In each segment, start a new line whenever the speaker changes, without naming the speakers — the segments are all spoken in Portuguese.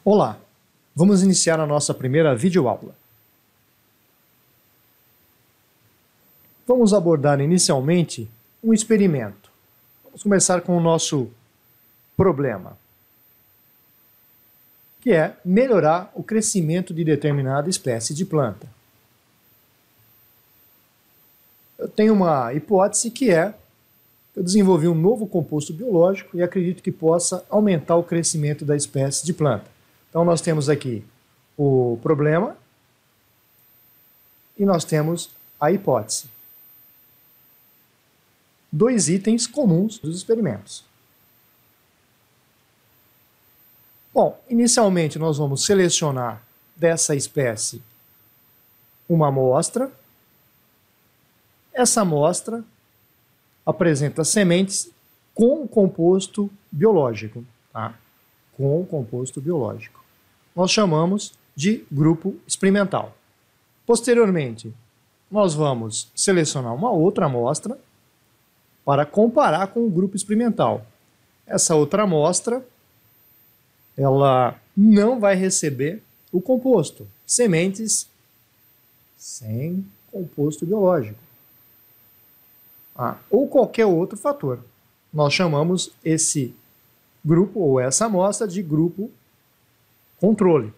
Olá, vamos iniciar a nossa primeira videoaula. Vamos abordar inicialmente um experimento. Vamos começar com o nosso problema, que é melhorar o crescimento de determinada espécie de planta. Eu tenho uma hipótese que é: eu desenvolvi um novo composto biológico e acredito que possa aumentar o crescimento da espécie de planta. Então nós temos aqui o problema e nós temos a hipótese. Dois itens comuns dos experimentos. Bom, inicialmente nós vamos selecionar dessa espécie uma amostra. Essa amostra apresenta sementes com composto biológico, tá? Com composto biológico. Nós chamamos de grupo experimental. Posteriormente, nós vamos selecionar uma outra amostra para comparar com o grupo experimental. Essa outra amostra, ela não vai receber o composto, sementes sem composto biológico, ou qualquer outro fator. Nós chamamos esse grupo ou essa amostra de grupo controle.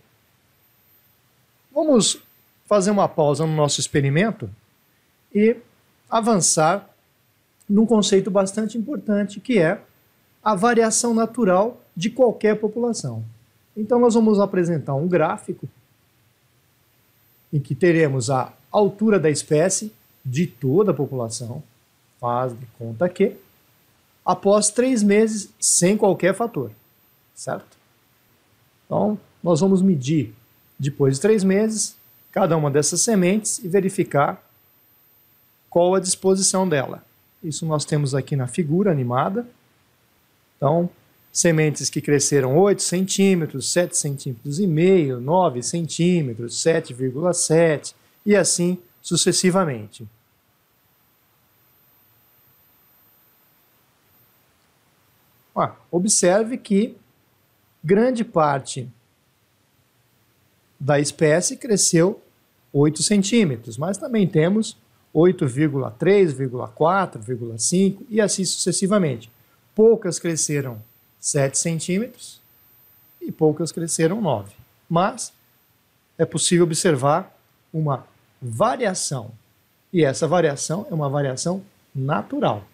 Vamos fazer uma pausa no nosso experimento e avançar num conceito bastante importante, que é a variação natural de qualquer população. Então nós vamos apresentar um gráfico em que teremos a altura da espécie de toda a população, faz de conta que, após 3 meses sem qualquer fator, certo? Então, nós vamos medir, depois de 3 meses, cada uma dessas sementes e verificar qual a disposição dela. Isso nós temos aqui na figura animada. Então, sementes que cresceram 8 centímetros, 7 centímetros e meio, 9 centímetros, 7,7 e assim sucessivamente. Observe que grande parte da espécie cresceu 8 centímetros, mas também temos 8,3, 4,5 e assim sucessivamente. Poucas cresceram 7 centímetros e poucas cresceram 9. Mas é possível observar uma variação, e essa variação é uma variação natural.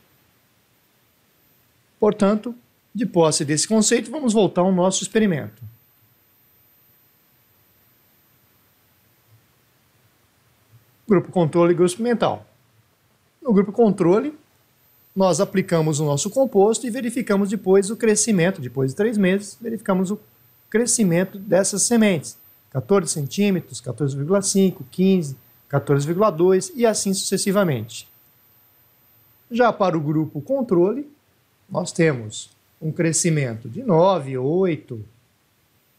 Portanto, de posse desse conceito, vamos voltar ao nosso experimento. Grupo controle e grupo experimental. No grupo controle, nós aplicamos o nosso composto e verificamos depois o crescimento, depois de 3 meses, verificamos o crescimento dessas sementes. 14 centímetros, 14,5, 15, 14,2 e assim sucessivamente. Já para o grupo controle, nós temos um crescimento de 9, 8,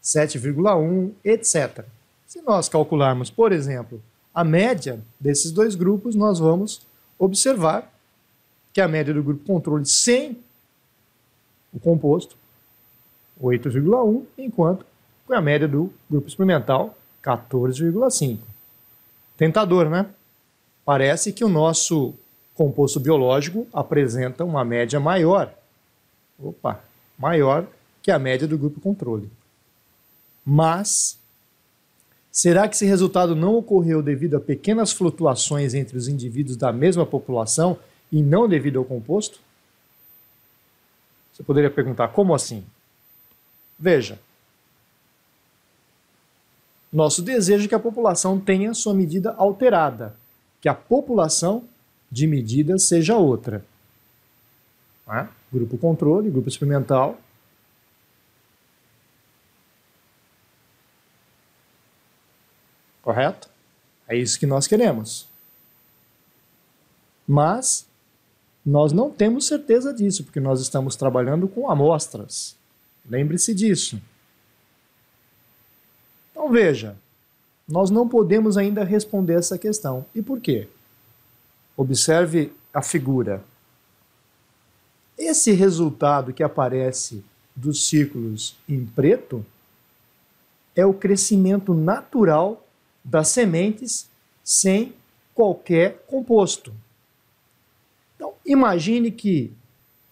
7,1, etc. Se nós calcularmos, por exemplo, a média desses dois grupos, nós vamos observar que a média do grupo controle sem o composto, 8,1, enquanto a média do grupo experimental, 14,5. Tentador, né? Parece que o nosso composto biológico apresenta uma média maior. Maior que a média do grupo controle. Mas, será que esse resultado não ocorreu devido a pequenas flutuações entre os indivíduos da mesma população e não devido ao composto? Você poderia perguntar, como assim? Veja, nosso desejo é que a população tenha sua medida alterada, que a população de medida seja outra. Grupo controle, grupo experimental. Correto? É isso que nós queremos. Mas nós não temos certeza disso, porque nós estamos trabalhando com amostras. Lembre-se disso. Então veja, nós não podemos ainda responder essa questão. E por quê? Observe a figura. Esse resultado que aparece dos círculos em preto é o crescimento natural das sementes sem qualquer composto. Então, imagine que,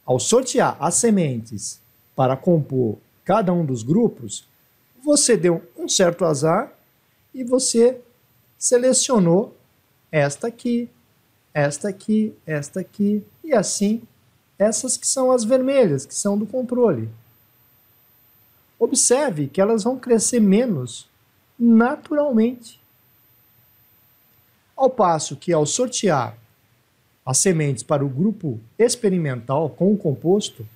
ao sortear as sementes para compor cada um dos grupos, você deu um certo azar e você selecionou esta aqui, esta aqui, esta aqui, e assim, essas que são as vermelhas, que são do controle. Observe que elas vão crescer menos naturalmente. Ao passo que, ao sortear as sementes para o grupo experimental com o composto,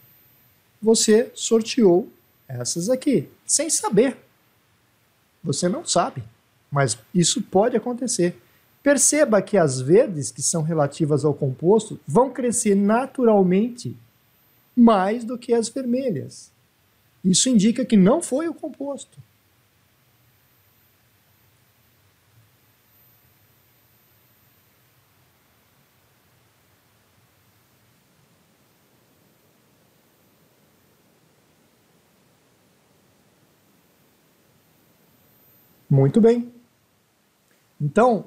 você sorteou essas aqui, sem saber. Você não sabe, mas isso pode acontecer. Perceba que as verdes, que são relativas ao composto, vão crescer naturalmente mais do que as vermelhas. Isso indica que não foi o composto. Muito bem. Então,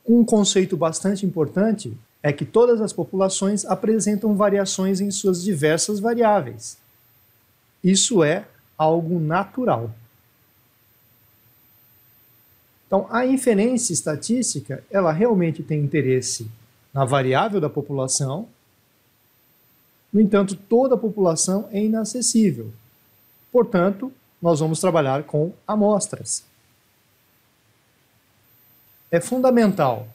um conceito bastante importante é que todas as populações apresentam variações em suas diversas variáveis. Isso é algo natural. Então, a inferência estatística, ela realmente tem interesse na variável da população. No entanto, toda a população é inacessível. Portanto, nós vamos trabalhar com amostras. É fundamental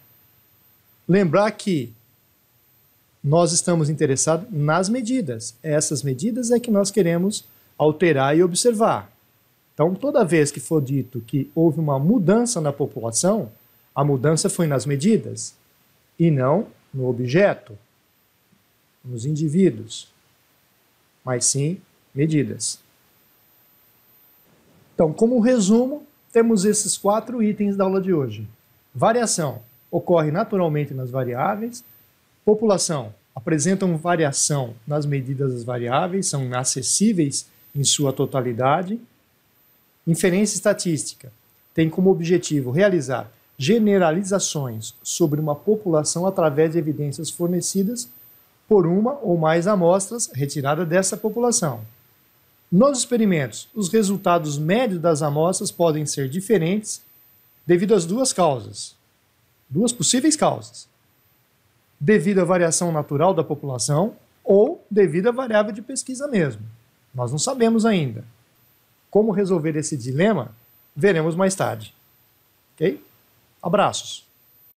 lembrar que nós estamos interessados nas medidas. Essas medidas é que nós queremos alterar e observar. Então, toda vez que for dito que houve uma mudança na população, a mudança foi nas medidas e não no objeto, nos indivíduos, mas sim medidas. Então, como resumo, temos esses 4 itens da aula de hoje. Variação ocorre naturalmente nas variáveis. População apresentam variação nas medidas das variáveis, são inacessíveis em sua totalidade. Inferência estatística tem como objetivo realizar generalizações sobre uma população através de evidências fornecidas por uma ou mais amostras retiradas dessa população. Nos experimentos, os resultados médios das amostras podem ser diferentes devido às duas possíveis causas. Devido à variação natural da população ou devido à variável de pesquisa mesmo. Nós não sabemos ainda. Como resolver esse dilema, veremos mais tarde. Ok? Abraços.